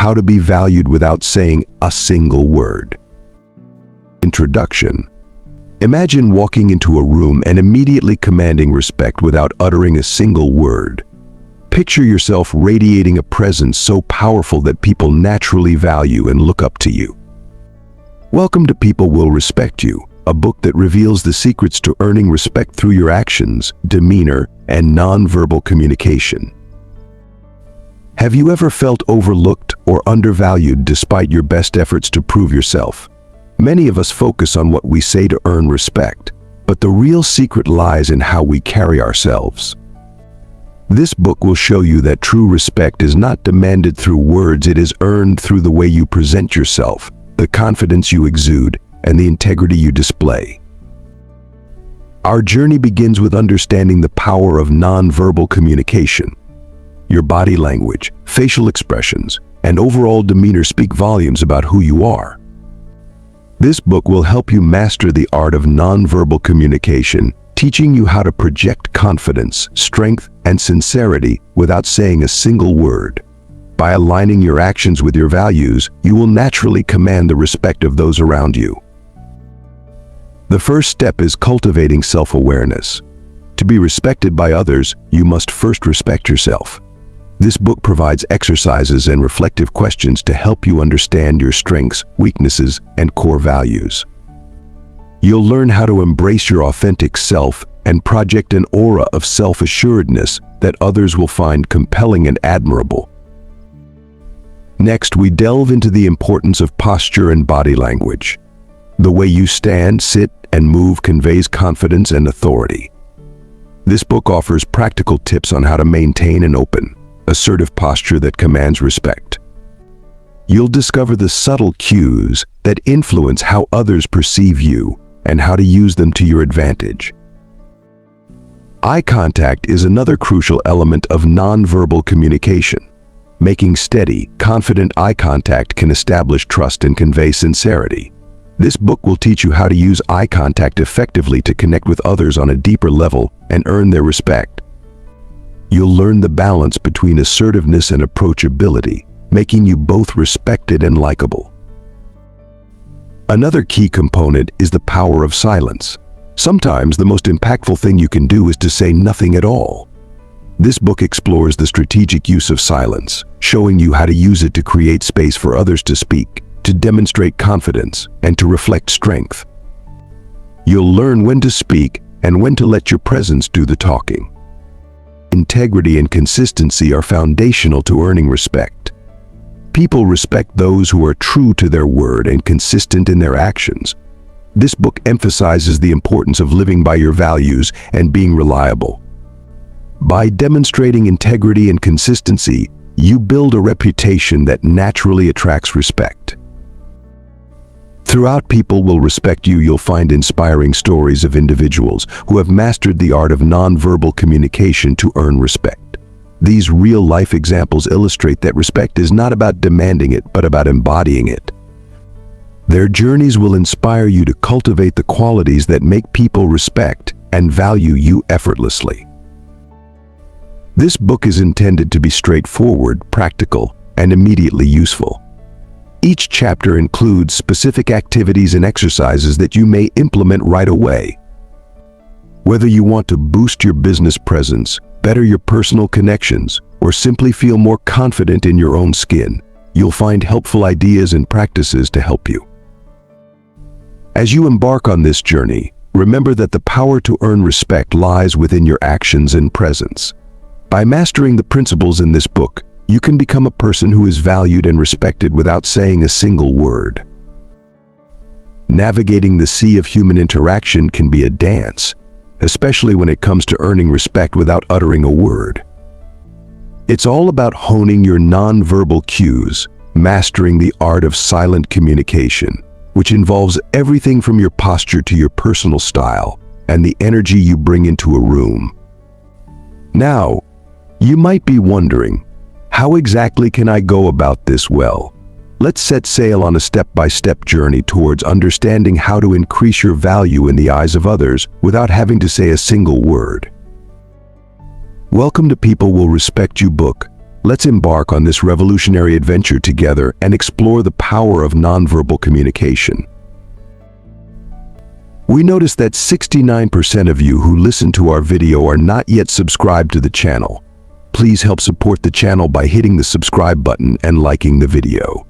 How to be valued without saying a single word. Introduction. Imagine walking into a room and immediately commanding respect without uttering a single word. Picture yourself radiating a presence so powerful that people naturally value and look up to you. Welcome to People Will Respect You, a book that reveals the secrets to earning respect through your actions, demeanor, and nonverbal communication. Have you ever felt overlooked or undervalued despite your best efforts to prove yourself? Many of us focus on what we say to earn respect, but the real secret lies in how we carry ourselves. This book will show you that true respect is not demanded through words, it is earned through the way you present yourself, the confidence you exude, and the integrity you display. Our journey begins with understanding the power of nonverbal communication. Your body language, facial expressions, and overall demeanor speak volumes about who you are. This book will help you master the art of nonverbal communication, teaching you how to project confidence, strength, and sincerity without saying a single word. By aligning your actions with your values, you will naturally command the respect of those around you. The first step is cultivating self-awareness. To be respected by others, you must first respect yourself. This book provides exercises and reflective questions to help you understand your strengths, weaknesses, and core values. You'll learn how to embrace your authentic self and project an aura of self-assuredness that others will find compelling and admirable. Next, we delve into the importance of posture and body language. The way you stand, sit, and move conveys confidence and authority. This book offers practical tips on how to maintain an open, assertive posture that commands respect. You'll discover the subtle cues that influence how others perceive you and how to use them to your advantage. Eye contact is another crucial element of nonverbal communication. Making steady, confident eye contact can establish trust and convey sincerity. This book will teach you how to use eye contact effectively to connect with others on a deeper level and earn their respect. You'll learn the balance between assertiveness and approachability, making you both respected and likable. Another key component is the power of silence. Sometimes the most impactful thing you can do is to say nothing at all. This book explores the strategic use of silence, showing you how to use it to create space for others to speak, to demonstrate confidence, and to reflect strength. You'll learn when to speak and when to let your presence do the talking. Integrity and consistency are foundational to earning respect. People respect those who are true to their word and consistent in their actions. This book emphasizes the importance of living by your values and being reliable. By demonstrating integrity and consistency, you build a reputation that naturally attracts respect. Throughout People Will Respect You, you'll find inspiring stories of individuals who have mastered the art of nonverbal communication to earn respect. These real-life examples illustrate that respect is not about demanding it, but about embodying it. Their journeys will inspire you to cultivate the qualities that make people respect and value you effortlessly. This book is intended to be straightforward, practical, and immediately useful. Each chapter includes specific activities and exercises that you may implement right away. Whether you want to boost your business presence, better your personal connections, or simply feel more confident in your own skin, you'll find helpful ideas and practices to help you. As you embark on this journey, remember that the power to earn respect lies within your actions and presence. By mastering the principles in this book, you can become a person who is valued and respected without saying a single word. Navigating the sea of human interaction can be a dance, especially when it comes to earning respect without uttering a word. It's all about honing your nonverbal cues, mastering the art of silent communication, which involves everything from your posture to your personal style and the energy you bring into a room. Now, you might be wondering, how exactly can I go about this well? Let's set sail on a step-by-step journey towards understanding how to increase your value in the eyes of others without having to say a single word. Welcome to People Will Respect You book, Let's embark on this revolutionary adventure together and explore the power of nonverbal communication. We notice that 69% of you who listen to our video are not yet subscribed to the channel. Please help support the channel by hitting the subscribe button and liking the video.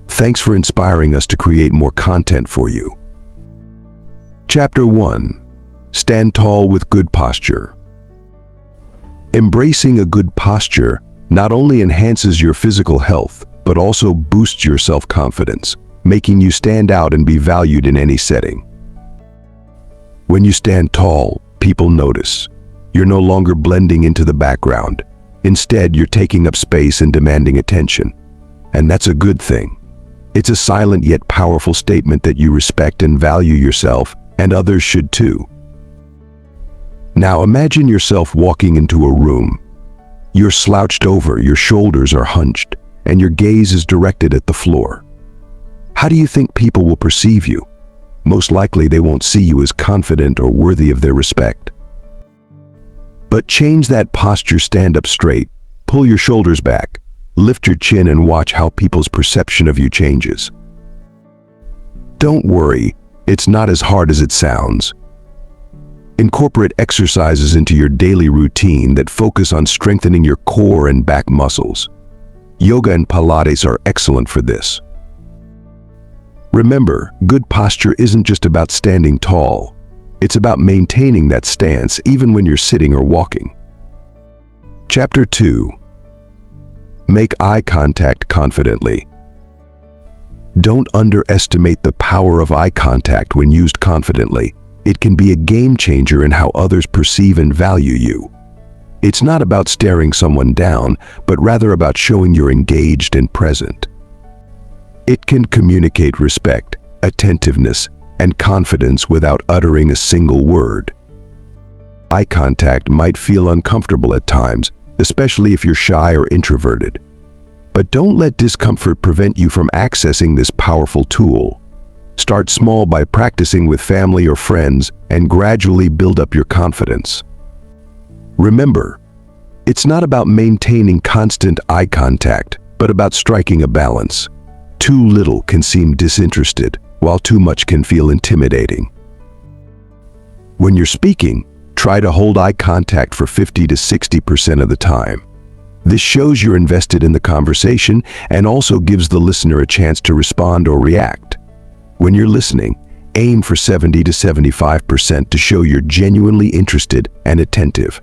Thanks for inspiring us to create more content for you. Chapter 1. Stand tall with good posture. Embracing a good posture not only enhances your physical health, but also boosts your self-confidence, making you stand out and be valued in any setting. When you stand tall, people notice. You're no longer blending into the background. Instead, you're taking up space and demanding attention. And that's a good thing. It's a silent yet powerful statement that you respect and value yourself, and others should too. Now imagine yourself walking into a room. You're slouched over, your shoulders are hunched, and your gaze is directed at the floor. How do you think people will perceive you? Most likely they won't see you as confident or worthy of their respect. But change that posture, stand up straight, pull your shoulders back, lift your chin and watch how people's perception of you changes. Don't worry, it's not as hard as it sounds. Incorporate exercises into your daily routine that focus on strengthening your core and back muscles. Yoga and Pilates are excellent for this. Remember, good posture isn't just about standing tall. It's about maintaining that stance even when you're sitting or walking. Chapter 2. Make eye contact confidently. Don't underestimate the power of eye contact when used confidently. It can be a game changer in how others perceive and value you. It's not about staring someone down, but rather about showing you're engaged and present. It can communicate respect, attentiveness, and confidence without uttering a single word. Eye contact might feel uncomfortable at times, especially if you're shy or introverted. But don't let discomfort prevent you from accessing this powerful tool. Start small by practicing with family or friends and gradually build up your confidence. Remember, it's not about maintaining constant eye contact, but about striking a balance. Too little can seem disinterested, while too much can feel intimidating. When you're speaking, try to hold eye contact for 50 to 60% of the time. This shows you're invested in the conversation and also gives the listener a chance to respond or react. When you're listening, aim for 70 to 75% to show you're genuinely interested and attentive.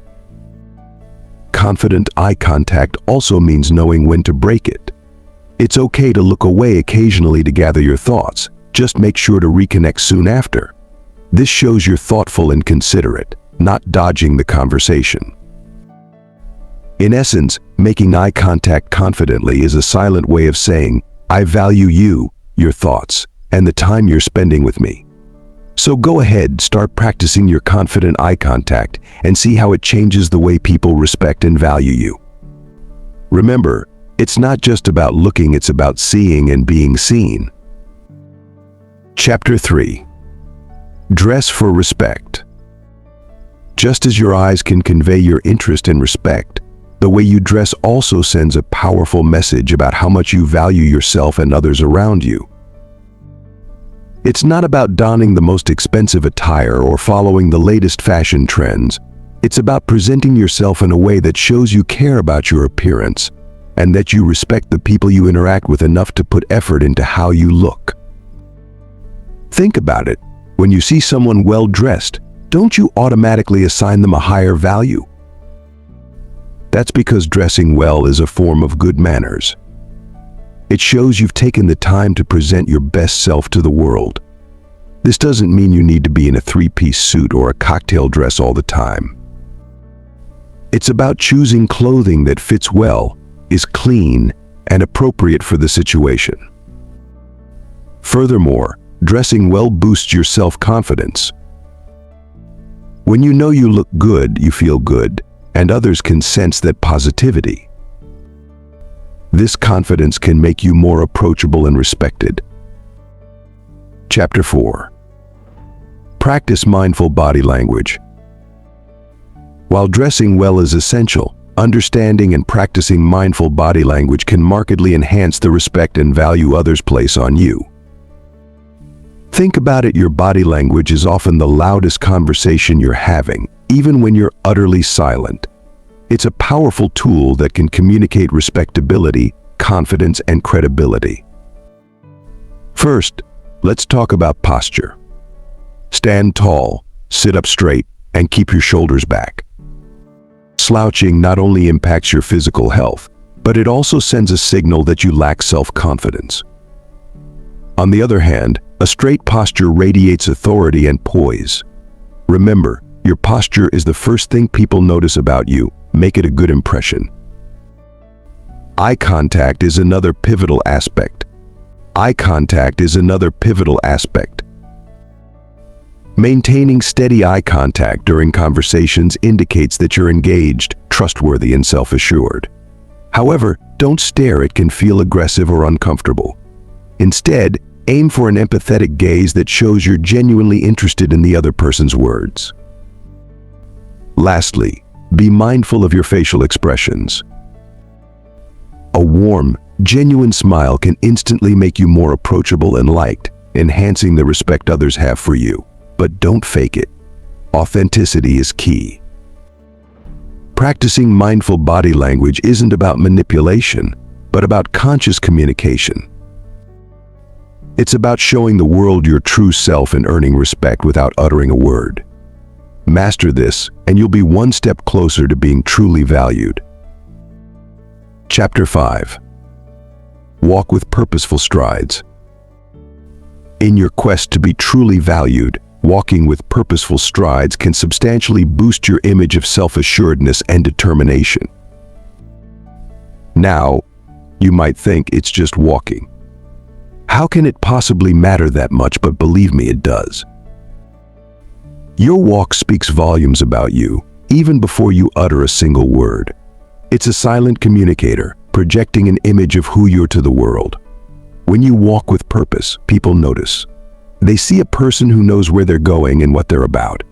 Confident eye contact also means knowing when to break it. It's okay to look away occasionally to gather your thoughts. Just make sure to reconnect soon after. This shows you're thoughtful and considerate, not dodging the conversation. In essence, making eye contact confidently is a silent way of saying, I value you, your thoughts, and the time you're spending with me. So go ahead, start practicing your confident eye contact and see how it changes the way people respect and value you. Remember, it's not just about looking, it's about seeing and being seen. Chapter 3. Dress for respect. Just as your eyes can convey your interest and respect, the way you dress also sends a powerful message about how much you value yourself and others around you. It's not about donning the most expensive attire or following the latest fashion trends. It's about presenting yourself in a way that shows you care about your appearance and that you respect the people you interact with enough to put effort into how you look. Think about it. When you see someone well-dressed, don't you automatically assign them a higher value? That's because dressing well is a form of good manners. It shows you've taken the time to present your best self to the world. This doesn't mean you need to be in a three-piece suit or a cocktail dress all the time. It's about choosing clothing that fits well, is clean, and appropriate for the situation. Furthermore, dressing well boosts your self-confidence. When you know you look good, you feel good, and others can sense that positivity. This confidence can make you more approachable and respected. Chapter 4. Practice mindful body language. While dressing well is essential, Understanding and practicing mindful body language can markedly enhance the respect and value others place on you. Think about it, your body language is often the loudest conversation you're having, even when you're utterly silent. It's a powerful tool that can communicate respectability, confidence, and credibility. First, let's talk about posture. Stand tall, sit up straight, and keep your shoulders back. Slouching not only impacts your physical health, but it also sends a signal that you lack self-confidence. On the other hand, a straight posture radiates authority and poise. Remember, your posture is the first thing people notice about you. Make it a good impression. Eye contact is another pivotal aspect. Maintaining steady eye contact during conversations indicates that you're engaged, trustworthy, and self-assured. However, don't stare. It can feel aggressive or uncomfortable. Instead, aim for an empathetic gaze that shows you're genuinely interested in the other person's words. Lastly, be mindful of your facial expressions. A warm, genuine smile can instantly make you more approachable and liked, enhancing the respect others have for you. But don't fake it. Authenticity is key. Practicing mindful body language isn't about manipulation, but about conscious communication. It's about showing the world your true self and earning respect without uttering a word. Master this, and you'll be one step closer to being truly valued. Chapter 5. Walk with purposeful strides. In your quest to be truly valued, walking with purposeful strides can substantially boost your image of self-assuredness and determination. Now, you might think it's just walking. How can it possibly matter that much? But believe me, it does. Your walk speaks volumes about you, even before you utter a single word. It's a silent communicator, projecting an image of who you're to the world. When you walk with purpose, people notice. They see a person who knows where they're going and what they're about.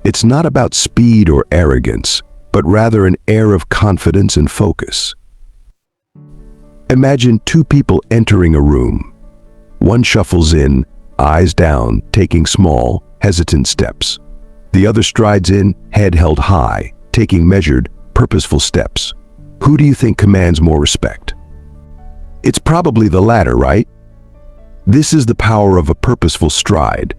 It's not about speed or arrogance, but rather an air of confidence and focus. Imagine two people entering a room. One shuffles in, eyes down, taking small, hesitant steps. The other strides in, head held high, taking measured, purposeful steps. Who do you think commands more respect? It's probably the latter, right? This is the power of a purposeful stride.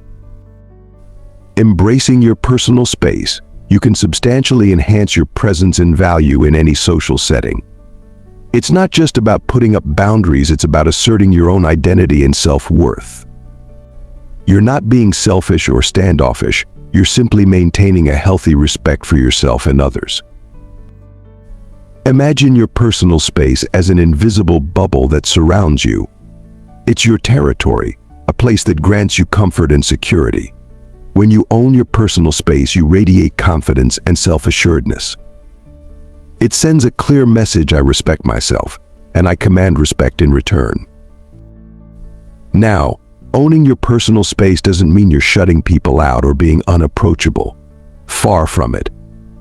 Embracing your personal space, you can substantially enhance your presence and value in any social setting. It's not just about putting up boundaries, it's about asserting your own identity and self-worth. You're not being selfish or standoffish, you're simply maintaining a healthy respect for yourself and others. Imagine your personal space as an invisible bubble that surrounds you. It's your territory, a place that grants you comfort and security. When you own your personal space, you radiate confidence and self-assuredness. It sends a clear message: I respect myself, and I command respect in return. Now, owning your personal space doesn't mean you're shutting people out or being unapproachable. Far from it.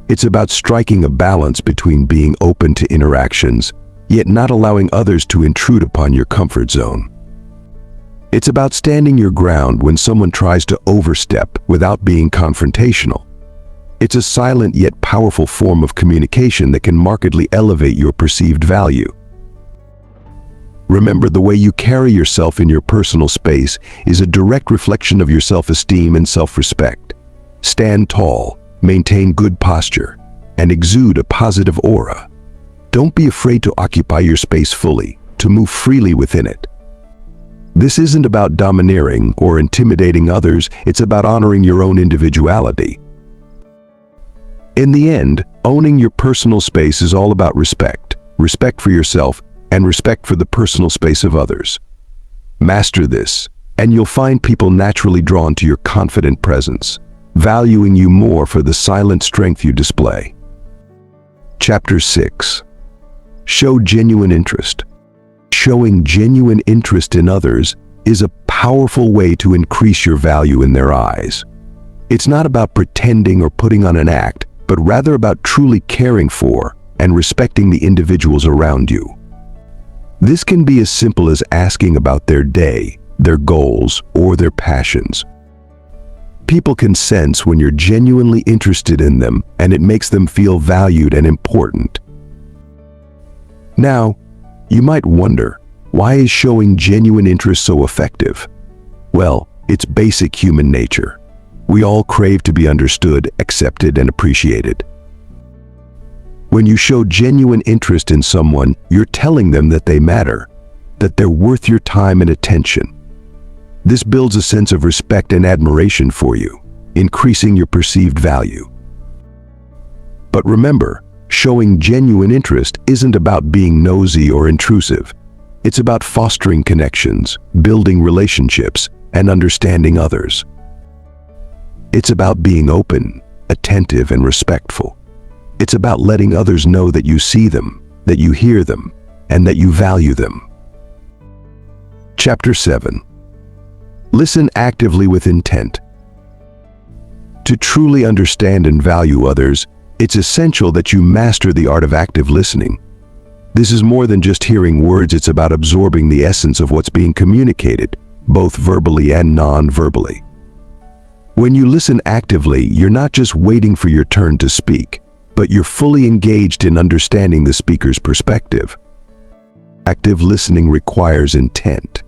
It's about striking a balance between being open to interactions, yet not allowing others to intrude upon your comfort zone. It's about standing your ground when someone tries to overstep without being confrontational. It's a silent yet powerful form of communication that can markedly elevate your perceived value. Remember, the way you carry yourself in your personal space is a direct reflection of your self-esteem and self-respect. Stand tall, maintain good posture, and exude a positive aura. Don't be afraid to occupy your space fully, to move freely within it. This isn't about domineering or intimidating others, it's about honoring your own individuality. In the end, owning your personal space is all about respect. Respect for yourself and respect for the personal space of others. Master this, and you'll find people naturally drawn to your confident presence, valuing you more for the silent strength you display. Chapter 6. Show genuine interest. Showing genuine interest in others is a powerful way to increase your value in their eyes. It's not about pretending or putting on an act, but rather about truly caring for and respecting the individuals around you. This can be as simple as asking about their day, their goals, or their passions. People can sense when you're genuinely interested in them, and it makes them feel valued and important. Now, you might wonder, why is showing genuine interest so effective? Well, it's basic human nature. We all crave to be understood, accepted, and appreciated. When you show genuine interest in someone, you're telling them that they matter, that they're worth your time and attention. This builds a sense of respect and admiration for you, increasing your perceived value. But remember, showing genuine interest isn't about being nosy or intrusive. It's about fostering connections, building relationships, and understanding others. It's about being open, attentive, and respectful. It's about letting others know that you see them, that you hear them, and that you value them. Chapter 7. Listen actively with intent. To truly understand and value others, it's essential that you master the art of active listening. This is more than just hearing words, it's about absorbing the essence of what's being communicated, both verbally and non-verbally. When you listen actively, you're not just waiting for your turn to speak, but you're fully engaged in understanding the speaker's perspective. Active listening requires intent.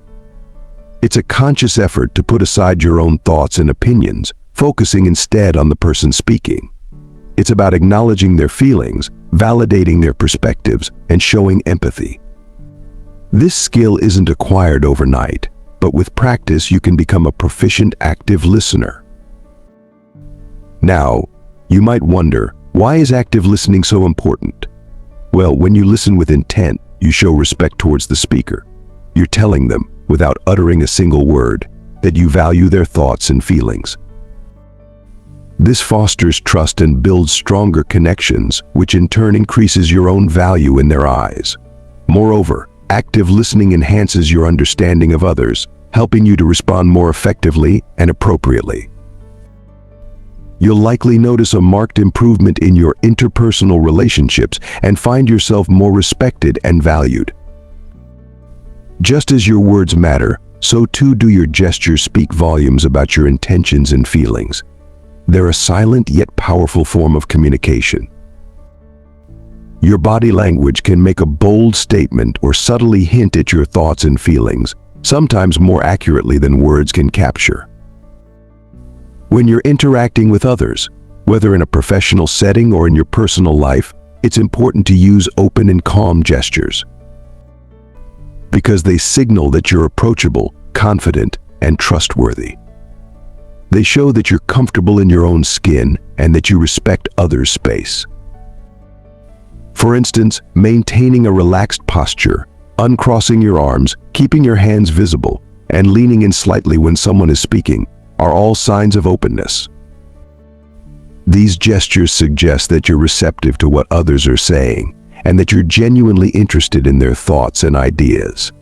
It's a conscious effort to put aside your own thoughts and opinions, focusing instead on the person speaking. It's about acknowledging their feelings, validating their perspectives, and showing empathy. This skill isn't acquired overnight, but with practice you can become a proficient active listener. Now, you might wonder, why is active listening so important? Well, when you listen with intent, you show respect towards the speaker. You're telling them, without uttering a single word, that you value their thoughts and feelings. This fosters trust and builds stronger connections, which in turn increases your own value in their eyes. Moreover, active listening enhances your understanding of others, helping you to respond more effectively and appropriately. You'll likely notice a marked improvement in your interpersonal relationships and find yourself more respected and valued. Just as your words matter, so too do your gestures speak volumes about your intentions and feelings. They're a silent yet powerful form of communication. Your body language can make a bold statement or subtly hint at your thoughts and feelings, sometimes more accurately than words can capture. When you're interacting with others, whether in a professional setting or in your personal life, it's important to use open and calm gestures, because they signal that you're approachable, confident, and trustworthy. They show that you're comfortable in your own skin and that you respect others' space. For instance, maintaining a relaxed posture, uncrossing your arms, keeping your hands visible, and leaning in slightly when someone is speaking are all signs of openness. These gestures suggest that you're receptive to what others are saying and that you're genuinely interested in their thoughts and ideas.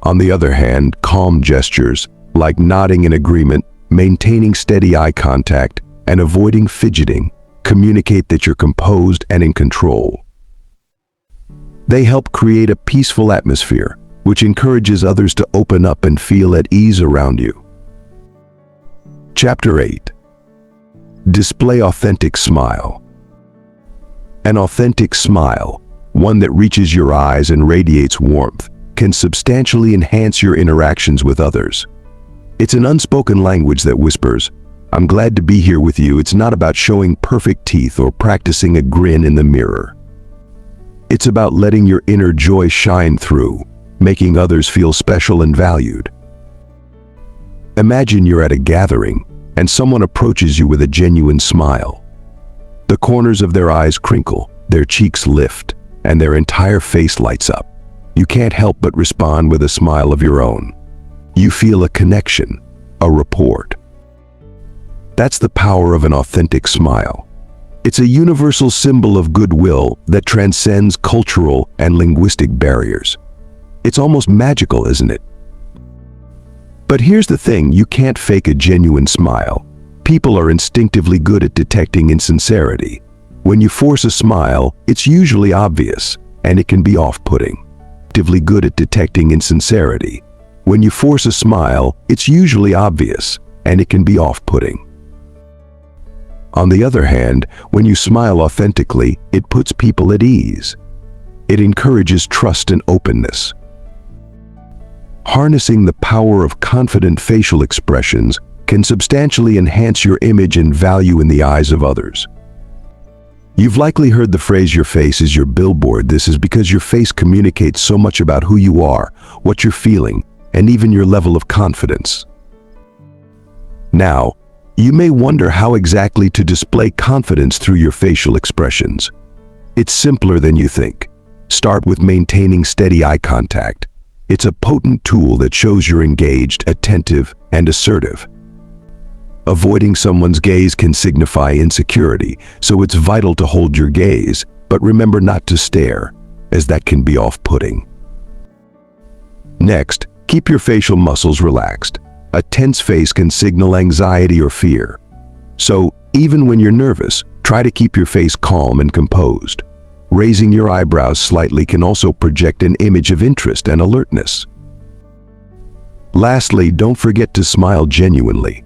On the other hand, calm gestures, like nodding in agreement, maintaining steady eye contact, and avoiding fidgeting, communicate that you're composed and in control. They help create a peaceful atmosphere, which encourages others to open up and feel at ease around you. Chapter 8. Display authentic smile. An authentic smile, one that reaches your eyes and radiates warmth, can substantially enhance your interactions with others. It's an unspoken language that whispers, "I'm glad to be here with you." It's not about showing perfect teeth or practicing a grin in the mirror. It's about letting your inner joy shine through, making others feel special and valued. Imagine you're at a gathering and someone approaches you with a genuine smile. The corners of their eyes crinkle, their cheeks lift, and their entire face lights up. You can't help but respond with a smile of your own. You feel a connection, a rapport. That's the power of an authentic smile. It's a universal symbol of goodwill that transcends cultural and linguistic barriers. It's almost magical, isn't it? But here's the thing, you can't fake a genuine smile. People are instinctively good at detecting insincerity. When you force a smile, it's usually obvious, and it can be off-putting. Instinctively good at detecting insincerity. When you force a smile, it's usually obvious, and it can be off-putting. On the other hand, when you smile authentically, it puts people at ease. It encourages trust and openness. Harnessing the power of confident facial expressions can substantially enhance your image and value in the eyes of others. You've likely heard the phrase, "Your face is your billboard." This is because your face communicates so much about who you are, what you're feeling, and even your level of confidence. Now, you may wonder how exactly to display confidence through your facial expressions. It's simpler than you think. Start with maintaining steady eye contact. It's a potent tool that shows you're engaged, attentive, and assertive. Avoiding someone's gaze can signify insecurity, so it's vital to hold your gaze, but remember not to stare, as that can be off-putting. Next, keep your facial muscles relaxed. A tense face can signal anxiety or fear. So, even when you're nervous, try to keep your face calm and composed. Raising your eyebrows slightly can also project an image of interest and alertness. Lastly, don't forget to smile genuinely.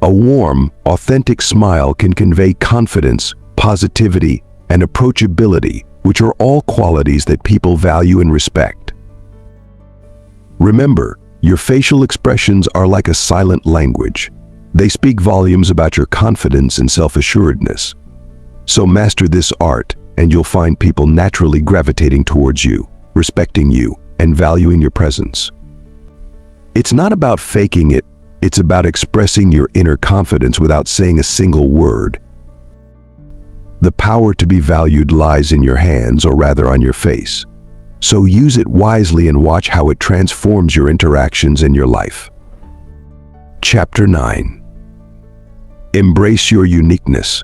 A warm, authentic smile can convey confidence, positivity, and approachability, which are all qualities that people value and respect. Remember, your facial expressions are like a silent language. They speak volumes about your confidence and self-assuredness. So master this art, and you'll find people naturally gravitating towards you, respecting you, and valuing your presence. It's not about faking it, it's about expressing your inner confidence without saying a single word. The power to be valued lies in your hands, or rather on your face. So use it wisely and watch how it transforms your interactions and your life. Chapter 9. Embrace your uniqueness.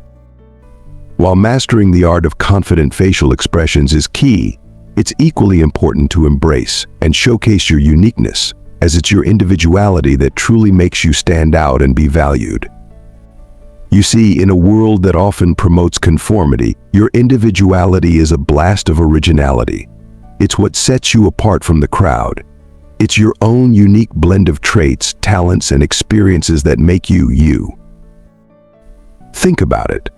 While mastering the art of confident facial expressions is key, it's equally important to embrace and showcase your uniqueness, as it's your individuality that truly makes you stand out and be valued. You see, in a world that often promotes conformity, your individuality is a blast of originality. It's what sets you apart from the crowd. It's your own unique blend of traits, talents, and experiences that make you you. Think about it.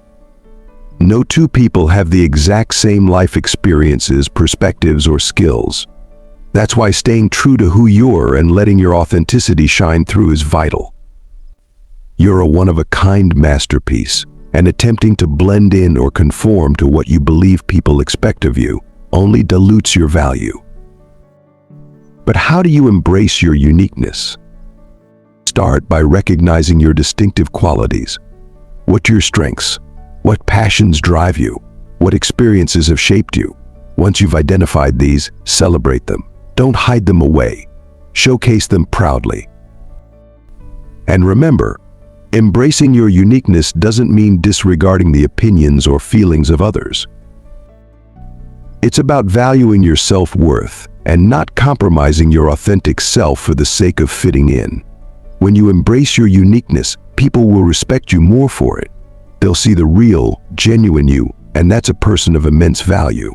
No two people have the exact same life experiences, perspectives, or skills. That's why staying true to who you are and letting your authenticity shine through is vital. You're a one-of-a-kind masterpiece, and attempting to blend in or conform to what you believe people expect of you only dilutes your value. But how do you embrace your uniqueness? Start by recognizing your distinctive qualities. What are your strengths? What passions drive you? What experiences have shaped you? Once you've identified these, celebrate them. Don't hide them away. Showcase them proudly. And remember, embracing your uniqueness doesn't mean disregarding the opinions or feelings of others. It's about valuing your self-worth and not compromising your authentic self for the sake of fitting in. When you embrace your uniqueness, people will respect you more for it. They'll see the real, genuine you, and that's a person of immense value.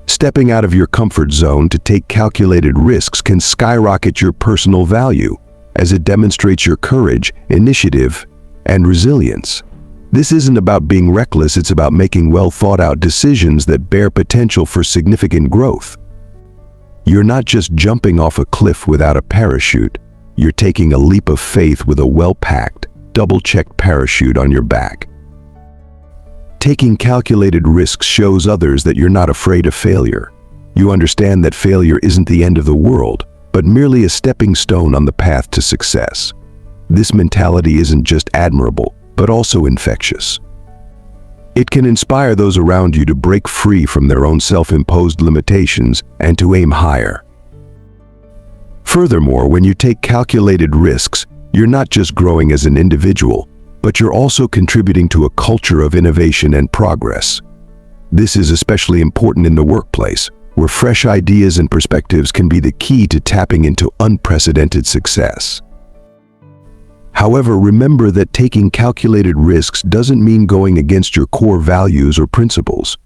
Stepping out of your comfort zone to take calculated risks can skyrocket your personal value, as it demonstrates your courage, initiative, and resilience. This isn't about being reckless, it's about making well-thought-out decisions that bear potential for significant growth. You're not just jumping off a cliff without a parachute, you're taking a leap of faith with a well-packed, double-checked parachute on your back. Taking calculated risks shows others that you're not afraid of failure. You understand that failure isn't the end of the world, but merely a stepping stone on the path to success. This mentality isn't just admirable, but also infectious. It can inspire those around you to break free from their own self-imposed limitations and to aim higher. Furthermore, when you take calculated risks, you're not just growing as an individual, but you're also contributing to a culture of innovation and progress. This is especially important in the workplace, where fresh ideas and perspectives can be the key to tapping into unprecedented success. However, remember that taking calculated risks doesn't mean going against your core values or principles.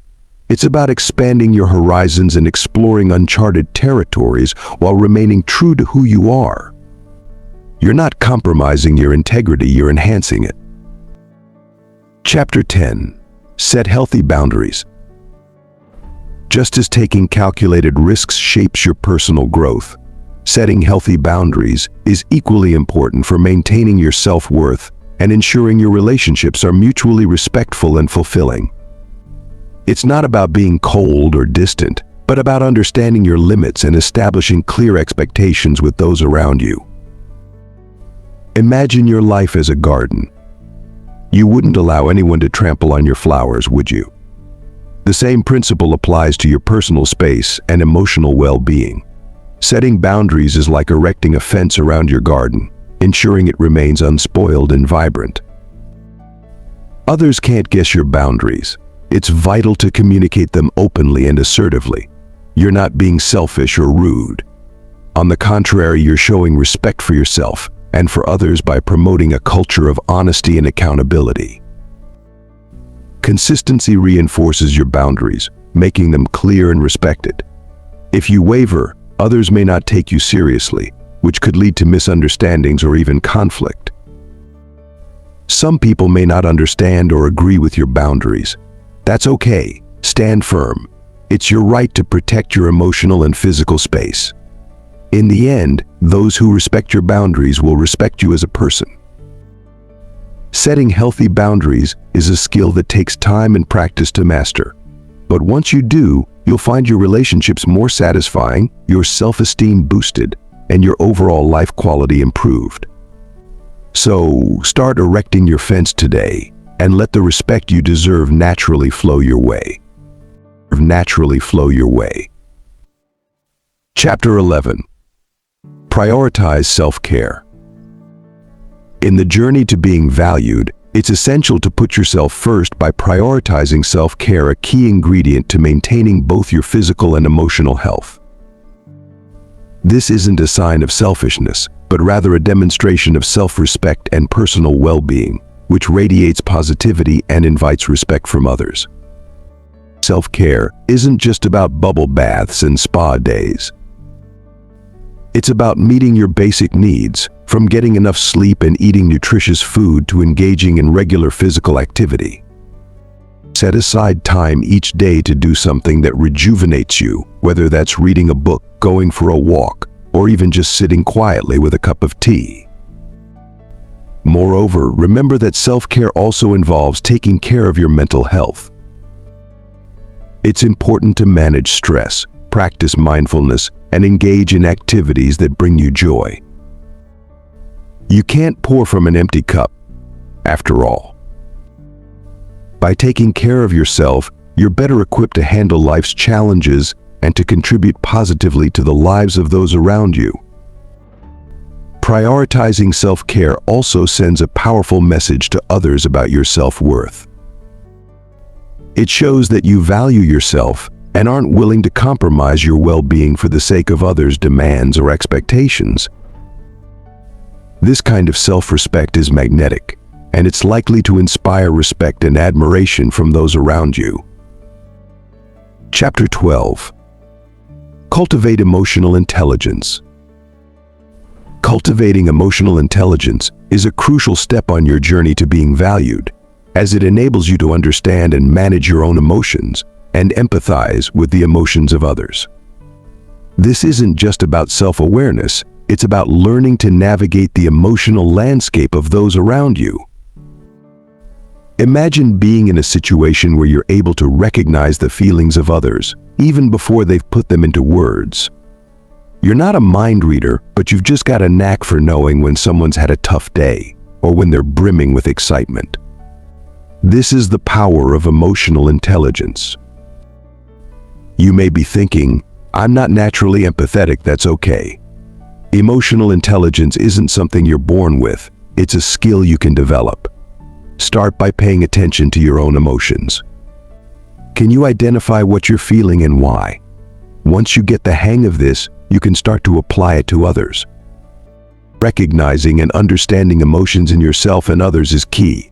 It's about expanding your horizons and exploring uncharted territories while remaining true to who you are. You're not compromising your integrity, you're enhancing it. Chapter 10. Set healthy boundaries. Just as taking calculated risks shapes your personal growth, setting healthy boundaries is equally important for maintaining your self-worth and ensuring your relationships are mutually respectful and fulfilling. It's not about being cold or distant, but about understanding your limits and establishing clear expectations with those around you. Imagine your life as a garden. You wouldn't allow anyone to trample on your flowers, would you? The same principle applies to your personal space and emotional well-being. Setting boundaries is like erecting a fence around your garden, ensuring it remains unspoiled and vibrant. Others can't guess your boundaries. It's vital to communicate them openly and assertively. You're not being selfish or rude. On the contrary, you're showing respect for yourself and for others by promoting a culture of honesty and accountability. Consistency reinforces your boundaries, making them clear and respected. If you waver, others may not take you seriously, which could lead to misunderstandings or even conflict. Some people may not understand or agree with your boundaries. That's okay. Stand firm. It's your right to protect your emotional and physical space. In the end, those who respect your boundaries will respect you as a person. Setting healthy boundaries is a skill that takes time and practice to master. But once you do, you'll find your relationships more satisfying, your self-esteem boosted, and your overall life quality improved. So, start erecting your fence today, and let the respect you deserve naturally flow your way. Chapter 11. Prioritize self-care. In the journey to being valued, it's essential to put yourself first by prioritizing self-care, a key ingredient to maintaining both your physical and emotional health. This isn't a sign of selfishness, but rather a demonstration of self-respect and personal well-being, which radiates positivity and invites respect from others. Self-care isn't just about bubble baths and spa days. It's about meeting your basic needs, from getting enough sleep and eating nutritious food to engaging in regular physical activity. Set aside time each day to do something that rejuvenates you, whether that's reading a book, going for a walk, or even just sitting quietly with a cup of tea. Moreover, remember that self-care also involves taking care of your mental health. It's important to manage stress, practice mindfulness, and engage in activities that bring you joy. You can't pour from an empty cup, after all. By taking care of yourself, you're better equipped to handle life's challenges and to contribute positively to the lives of those around you. Prioritizing self-care also sends a powerful message to others about your self-worth. It shows that you value yourself and aren't willing to compromise your well-being for the sake of others' demands or expectations. This kind of self-respect is magnetic, and it's likely to inspire respect and admiration from those around you. Chapter 12. Cultivate emotional intelligence. Cultivating emotional intelligence is a crucial step on your journey to being valued, as it enables you to understand and manage your own emotions and empathize with the emotions of others. This isn't just about self-awareness, it's about learning to navigate the emotional landscape of those around you. Imagine being in a situation where you're able to recognize the feelings of others, even before they've put them into words. You're not a mind reader, but you've just got a knack for knowing when someone's had a tough day, or when they're brimming with excitement. This is the power of emotional intelligence. You may be thinking, I'm not naturally empathetic, that's okay. Emotional intelligence isn't something you're born with, it's a skill you can develop. Start by paying attention to your own emotions. Can you identify what you're feeling and why? Once you get the hang of this, you can start to apply it to others. Recognizing and understanding emotions in yourself and others is key,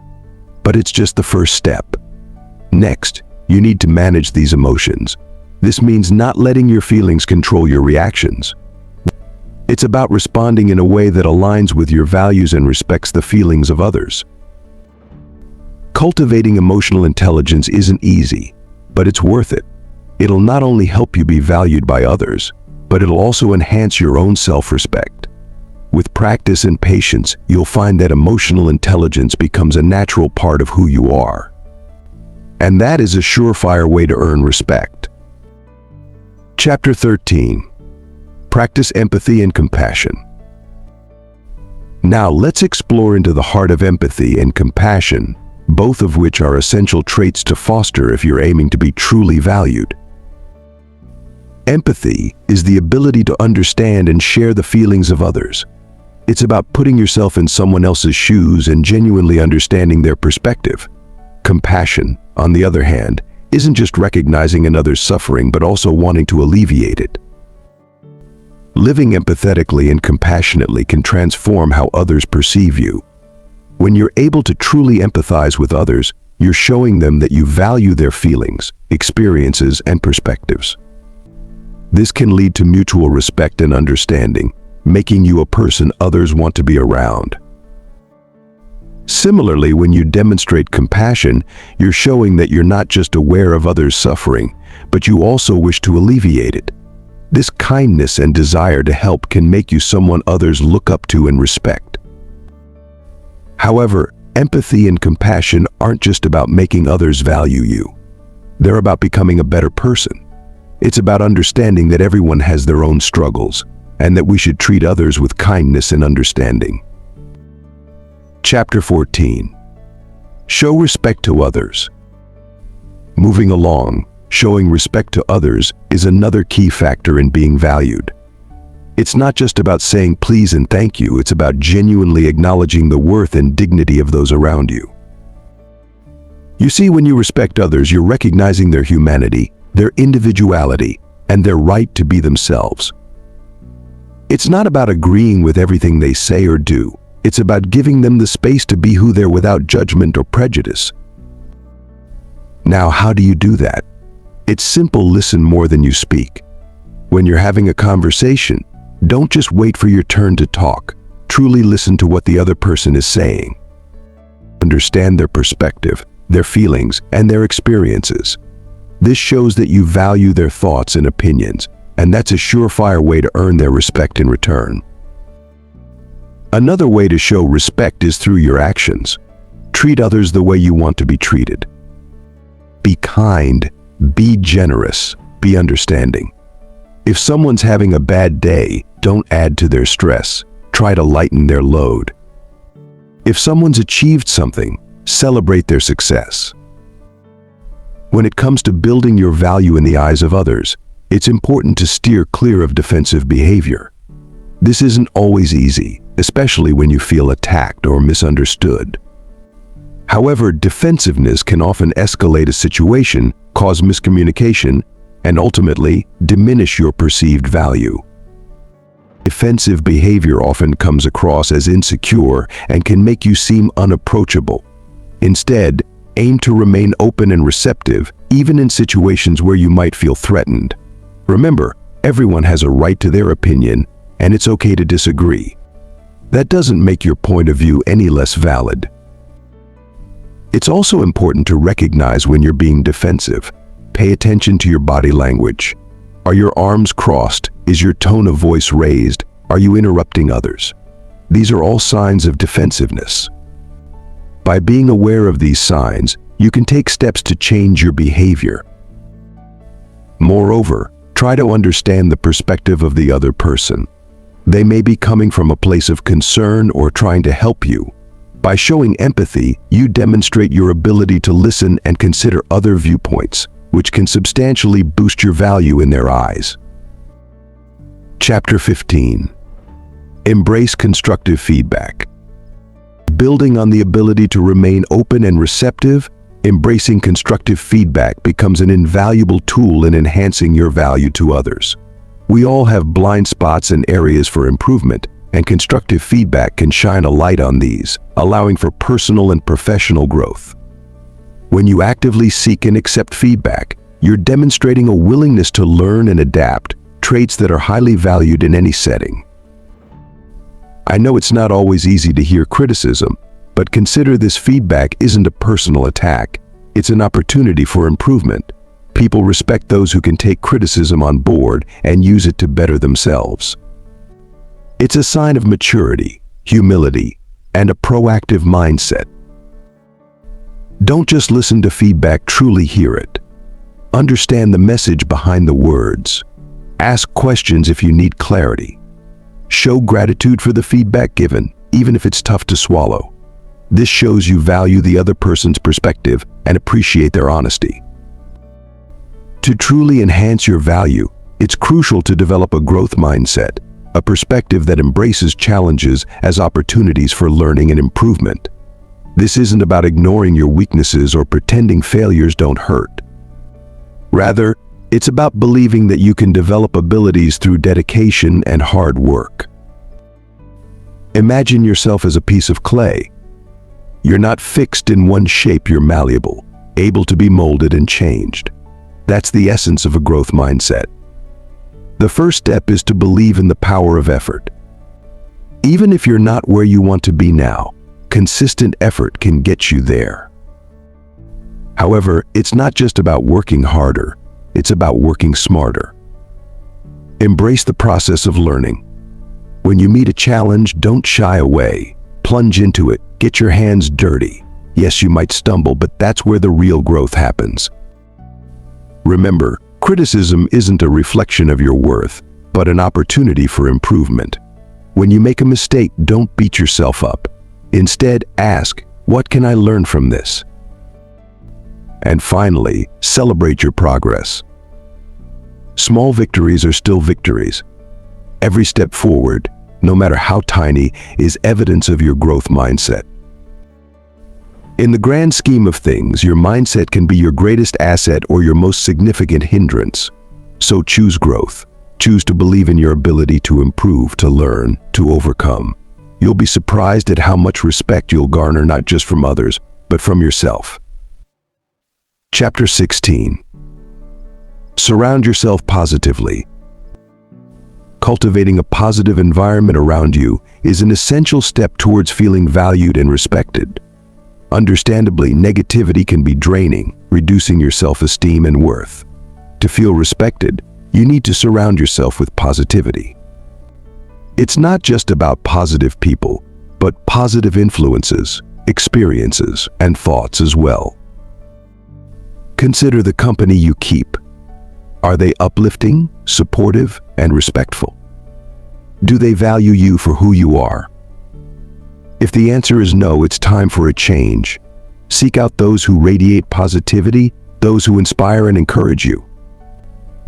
but it's just the first step. Next, you need to manage these emotions. This means not letting your feelings control your reactions. It's about responding in a way that aligns with your values and respects the feelings of others. Cultivating emotional intelligence isn't easy, but it's worth it. It'll not only help you be valued by others, but it'll also enhance your own self-respect. With practice and patience, you'll find that emotional intelligence becomes a natural part of who you are. And that is a surefire way to earn respect. Chapter 13. Practice empathy and compassion. Now let's explore into the heart of empathy and compassion, both of which are essential traits to foster if you're aiming to be truly valued. Empathy is the ability to understand and share the feelings of others. It's about putting yourself in someone else's shoes and genuinely understanding their perspective. Compassion, on the other hand, isn't just recognizing another's suffering but also wanting to alleviate it. Living empathetically and compassionately can transform how others perceive you. When you're able to truly empathize with others, you're showing them that you value their feelings, experiences, and perspectives. This can lead to mutual respect and understanding, making you a person others want to be around. Similarly, when you demonstrate compassion, you're showing that you're not just aware of others' suffering, but you also wish to alleviate it. This kindness and desire to help can make you someone others look up to and respect. However, empathy and compassion aren't just about making others value you. They're about becoming a better person. It's about understanding that everyone has their own struggles, and that we should treat others with kindness and understanding. Chapter 14. Show respect to others. Moving along, showing respect to others is another key factor in being valued. It's not just about saying please and thank you, it's about genuinely acknowledging the worth and dignity of those around you. You see, when you respect others, you're recognizing their humanity, their individuality, and their right to be themselves. It's not about agreeing with everything they say or do. It's about giving them the space to be who they're without judgment or prejudice. Now, how do you do that? It's simple: listen more than you speak. When you're having a conversation, don't just wait for your turn to talk. Truly listen to what the other person is saying. Understand their perspective, their feelings, and their experiences. This shows that you value their thoughts and opinions, and that's a surefire way to earn their respect in return. Another way to show respect is through your actions. Treat others the way you want to be treated. Be kind, be generous, be understanding. If someone's having a bad day, don't add to their stress. Try to lighten their load. If someone's achieved something, celebrate their success. When it comes to building your value in the eyes of others, it's important to steer clear of defensive behavior. This isn't always easy, especially when you feel attacked or misunderstood. However, defensiveness can often escalate a situation, cause miscommunication, and ultimately diminish your perceived value. Defensive behavior often comes across as insecure and can make you seem unapproachable. Instead, aim to remain open and receptive, even in situations where you might feel threatened. Remember, everyone has a right to their opinion, and it's okay to disagree. That doesn't make your point of view any less valid. It's also important to recognize when you're being defensive. Pay attention to your body language. Are your arms crossed? Is your tone of voice raised? Are you interrupting others? These are all signs of defensiveness. By being aware of these signs, you can take steps to change your behavior. Moreover, try to understand the perspective of the other person. They may be coming from a place of concern or trying to help you. By showing empathy, you demonstrate your ability to listen and consider other viewpoints, which can substantially boost your value in their eyes. Chapter 15. Embrace constructive feedback. Building on the ability to remain open and receptive, embracing constructive feedback becomes an invaluable tool in enhancing your value to others. We all have blind spots and areas for improvement, and constructive feedback can shine a light on these, allowing for personal and professional growth. When you actively seek and accept feedback, you're demonstrating a willingness to learn and adapt, traits that are highly valued in any setting. I know it's not always easy to hear criticism, but consider this feedback isn't a personal attack. It's an opportunity for improvement. People respect those who can take criticism on board and use it to better themselves. It's a sign of maturity, humility, and a proactive mindset. Don't just listen to feedback, truly hear it. Understand the message behind the words. Ask questions if you need clarity. Show gratitude for the feedback given, even if it's tough to swallow. This shows you value the other person's perspective and appreciate their honesty. To truly enhance your value, it's crucial to develop a growth mindset, a perspective that embraces challenges as opportunities for learning and improvement. This isn't about ignoring your weaknesses or pretending failures don't hurt. Rather, it's about believing that you can develop abilities through dedication and hard work. Imagine yourself as a piece of clay. You're not fixed in one shape, you're malleable, able to be molded and changed. That's the essence of a growth mindset. The first step is to believe in the power of effort. Even if you're not where you want to be now, consistent effort can get you there. However, it's not just about working harder, it's about working smarter. Embrace the process of learning. When you meet a challenge, don't shy away. Plunge into it, get your hands dirty. Yes, you might stumble, but that's where the real growth happens. Remember, criticism isn't a reflection of your worth, but an opportunity for improvement. When you make a mistake, don't beat yourself up. Instead, ask, what can I learn from this? And finally, celebrate your progress. Small victories are still victories. Every step forward, no matter how tiny, is evidence of your growth mindset. In the grand scheme of things, your mindset can be your greatest asset or your most significant hindrance. So choose growth. Choose to believe in your ability to improve, to learn, to overcome. You'll be surprised at how much respect you'll garner not just from others, but from yourself. Chapter 16. Surround yourself positively. Cultivating a positive environment around you is an essential step towards feeling valued and respected. Understandably, negativity can be draining, reducing your self-esteem and worth. To feel respected, you need to surround yourself with positivity. It's not just about positive people, but positive influences, experiences, and thoughts as well. Consider the company you keep. Are they uplifting, supportive, and respectful? Do they value you for who you are? If the answer is no, it's time for a change. Seek out those who radiate positivity, those who inspire and encourage you.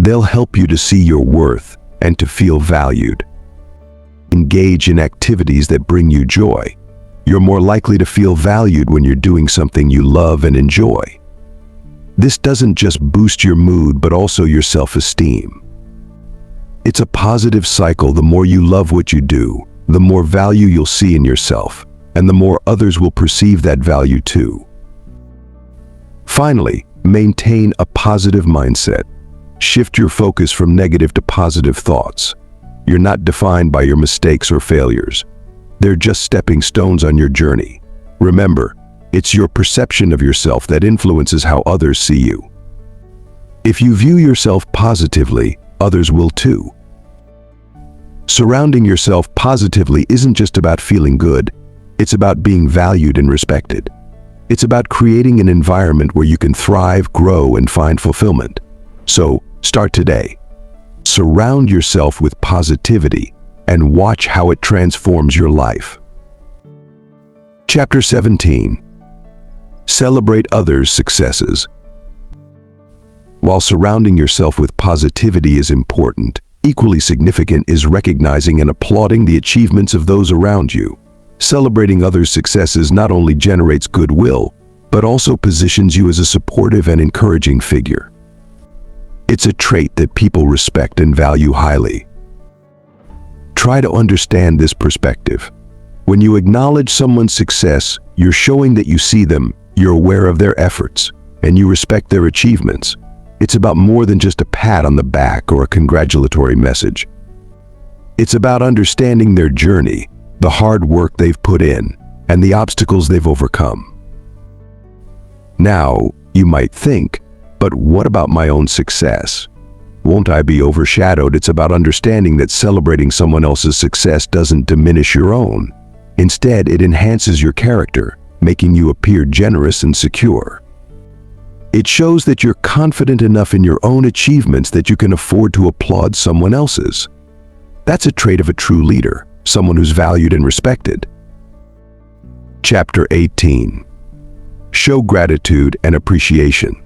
They'll help you to see your worth and to feel valued. Engage in activities that bring you joy. You're more likely to feel valued when you're doing something you love and enjoy. This doesn't just boost your mood, but also your self-esteem. It's a positive cycle. The more you love what you do, the more value you'll see in yourself, and the more others will perceive that value too. Finally, maintain a positive mindset. Shift your focus from negative to positive thoughts. You're not defined by your mistakes or failures. They're just stepping stones on your journey. Remember, it's your perception of yourself that influences how others see you. If you view yourself positively, others will too. Surrounding yourself positively isn't just about feeling good, it's about being valued and respected. It's about creating an environment where you can thrive, grow, and find fulfillment. So, start today. Surround yourself with positivity and watch how it transforms your life. Chapter 17. Celebrate others' successes. While surrounding yourself with positivity is important, equally significant is recognizing and applauding the achievements of those around you. Celebrating others' successes not only generates goodwill, but also positions you as a supportive and encouraging figure. It's a trait that people respect and value highly. Try to understand this perspective. When you acknowledge someone's success, you're showing that you see them, you're aware of their efforts, and you respect their achievements. It's about more than just a pat on the back or a congratulatory message. It's about understanding their journey, the hard work they've put in, and the obstacles they've overcome. Now, you might think, but what about my own success? Won't I be overshadowed? It's about understanding that celebrating someone else's success doesn't diminish your own. Instead, it enhances your character, making you appear generous and secure. It shows that you're confident enough in your own achievements that you can afford to applaud someone else's. That's a trait of a true leader, someone who's valued and respected. Chapter 18. Show gratitude and appreciation.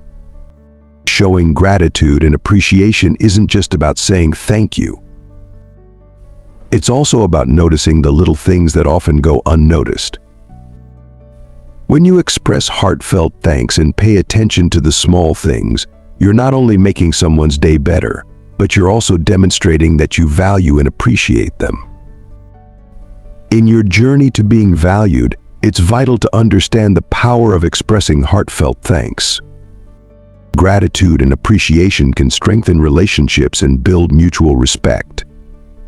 Showing gratitude and appreciation isn't just about saying thank you. It's also about noticing the little things that often go unnoticed. When you express heartfelt thanks and pay attention to the small things, you're not only making someone's day better, but you're also demonstrating that you value and appreciate them. In your journey to being valued, it's vital to understand the power of expressing heartfelt thanks. Gratitude and appreciation can strengthen relationships and build mutual respect.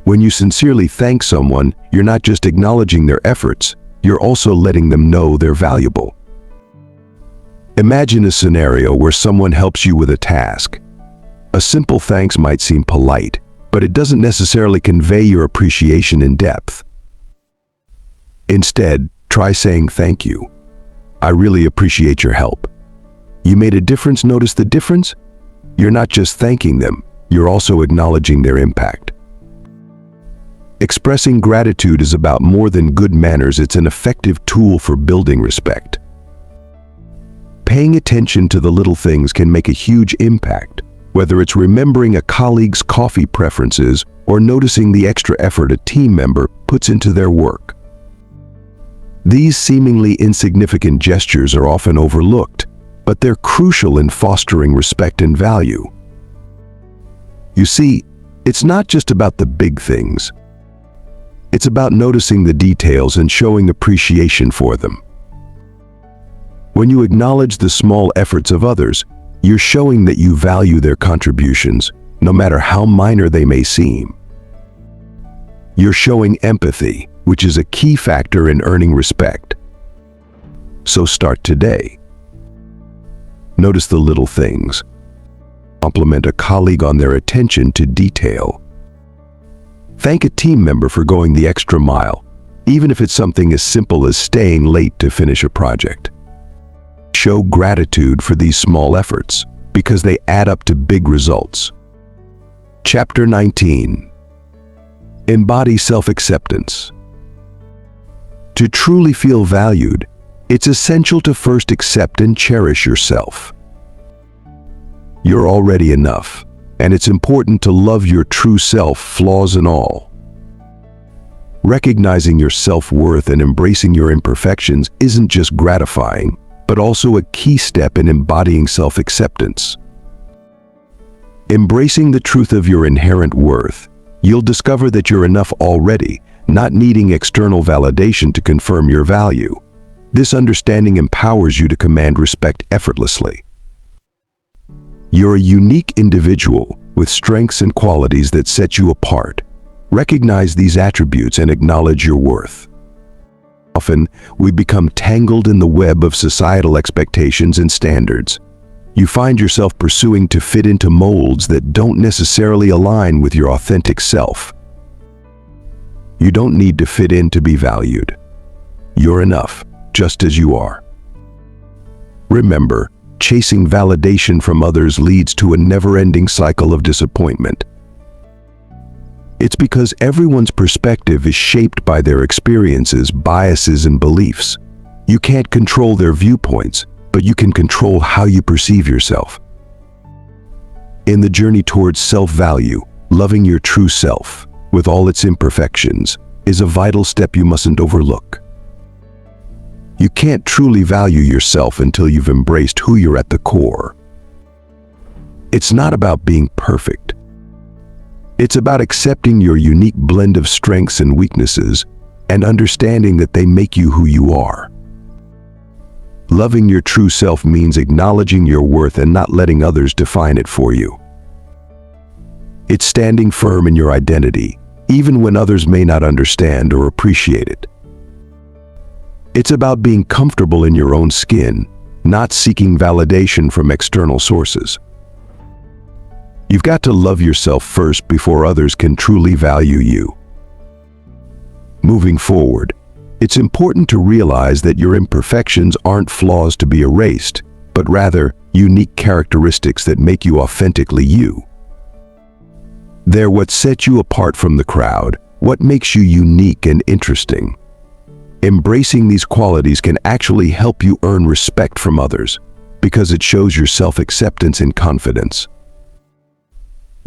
When you sincerely thank someone, you're not just acknowledging their efforts, you're also letting them know they're valuable. Imagine a scenario where someone helps you with a task. A simple thanks might seem polite, but it doesn't necessarily convey your appreciation in depth. Instead, try saying thank you. I really appreciate your help. You made a difference. Notice the difference? You're not just thanking them, you're also acknowledging their impact. Expressing gratitude is about more than good manners. It's an effective tool for building respect. Paying attention to the little things can make a huge impact, whether it's remembering a colleague's coffee preferences or noticing the extra effort a team member puts into their work. These seemingly insignificant gestures are often overlooked, but they're crucial in fostering respect and value. You see, it's not just about the big things. It's about noticing the details and showing appreciation for them. When you acknowledge the small efforts of others, you're showing that you value their contributions, no matter how minor they may seem. You're showing empathy, which is a key factor in earning respect. So start today. Notice the little things. Compliment a colleague on their attention to detail. Thank a team member for going the extra mile, even if it's something as simple as staying late to finish a project. Show gratitude for these small efforts, because they add up to big results. Chapter 19. Embody self-acceptance. To truly feel valued, it's essential to first accept and cherish yourself. You're already enough, and it's important to love your true self, flaws and all. Recognizing your self-worth and embracing your imperfections isn't just gratifying, but also a key step in embodying self-acceptance. Embracing the truth of your inherent worth, you'll discover that you're enough already, not needing external validation to confirm your value. This understanding empowers you to command respect effortlessly. You're a unique individual with strengths and qualities that set you apart. Recognize these attributes and acknowledge your worth. Often, we become tangled in the web of societal expectations and standards. You find yourself pursuing to fit into molds that don't necessarily align with your authentic self. You don't need to fit in to be valued. You're enough, just as you are. Remember, chasing validation from others leads to a never-ending cycle of disappointment. It's because everyone's perspective is shaped by their experiences, biases, and beliefs. You can't control their viewpoints, but you can control how you perceive yourself. In the journey towards self-value, loving your true self, with all its imperfections, is a vital step you mustn't overlook. You can't truly value yourself until you've embraced who you're at the core. It's not about being perfect. It's about accepting your unique blend of strengths and weaknesses and understanding that they make you who you are. Loving your true self means acknowledging your worth and not letting others define it for you. It's standing firm in your identity, even when others may not understand or appreciate it. It's about being comfortable in your own skin, not seeking validation from external sources. You've got to love yourself first before others can truly value you. Moving forward, it's important to realize that your imperfections aren't flaws to be erased, but rather unique characteristics that make you authentically you. They're what set you apart from the crowd, what makes you unique and interesting. Embracing these qualities can actually help you earn respect from others, because it shows your self-acceptance and confidence.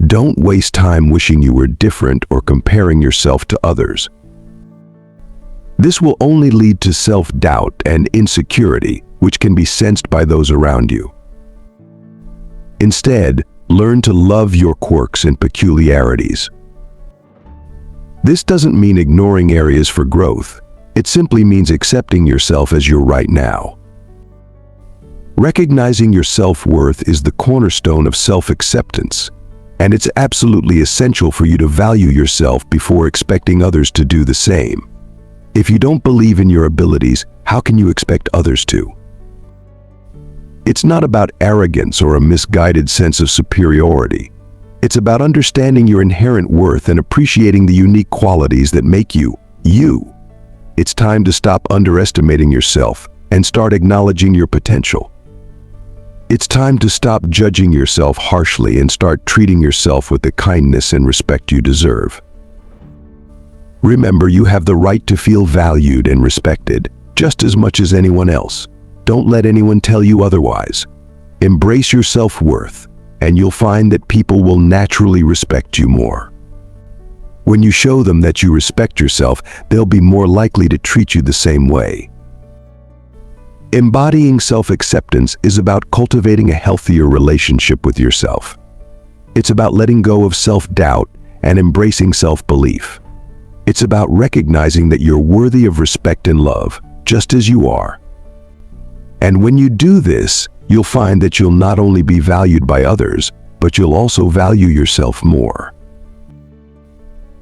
Don't waste time wishing you were different or comparing yourself to others. This will only lead to self-doubt and insecurity, which can be sensed by those around you. Instead, learn to love your quirks and peculiarities. This doesn't mean ignoring areas for growth. It simply means accepting yourself as you're right now. Recognizing your self-worth is the cornerstone of self-acceptance, and it's absolutely essential for you to value yourself before expecting others to do the same. If you don't believe in your abilities, how can you expect others to? It's not about arrogance or a misguided sense of superiority. It's about understanding your inherent worth and appreciating the unique qualities that make you, you. It's time to stop underestimating yourself and start acknowledging your potential. It's time to stop judging yourself harshly and start treating yourself with the kindness and respect you deserve. Remember, you have the right to feel valued and respected just as much as anyone else. Don't let anyone tell you otherwise. Embrace your self-worth, and you'll find that people will naturally respect you more. When you show them that you respect yourself, they'll be more likely to treat you the same way. Embodying self-acceptance is about cultivating a healthier relationship with yourself. It's about letting go of self-doubt and embracing self-belief. It's about recognizing that you're worthy of respect and love, just as you are. And when you do this, you'll find that you'll not only be valued by others, but you'll also value yourself more.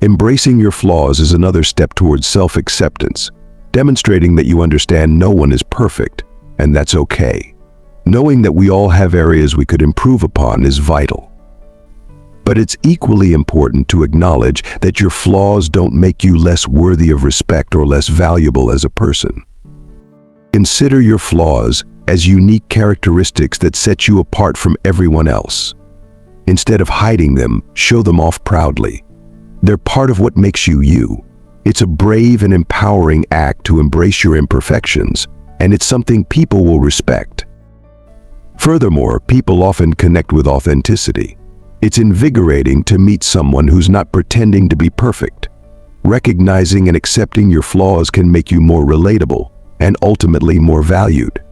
Embracing your flaws is another step towards self-acceptance, demonstrating that you understand no one is perfect, and that's okay. Knowing that we all have areas we could improve upon is vital. But it's equally important to acknowledge that your flaws don't make you less worthy of respect or less valuable as a person. Consider your flaws as unique characteristics that set you apart from everyone else. Instead of hiding them, show them off proudly. They're part of what makes you you. It's a brave and empowering act to embrace your imperfections, and it's something people will respect. Furthermore, people often connect with authenticity. It's invigorating to meet someone who's not pretending to be perfect. Recognizing and accepting your flaws can make you more relatable and ultimately more valued.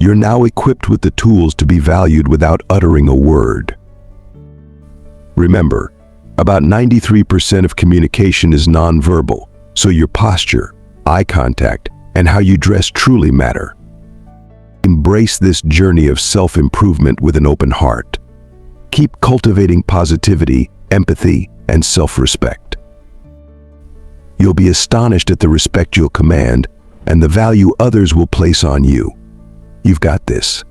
You're now equipped with the tools to be valued without uttering a word. Remember, about 93% of communication is nonverbal, so your posture, eye contact, and how you dress truly matter. Embrace this journey of self-improvement with an open heart. Keep cultivating positivity, empathy, and self-respect. You'll be astonished at the respect you'll command and the value others will place on you. You've got this.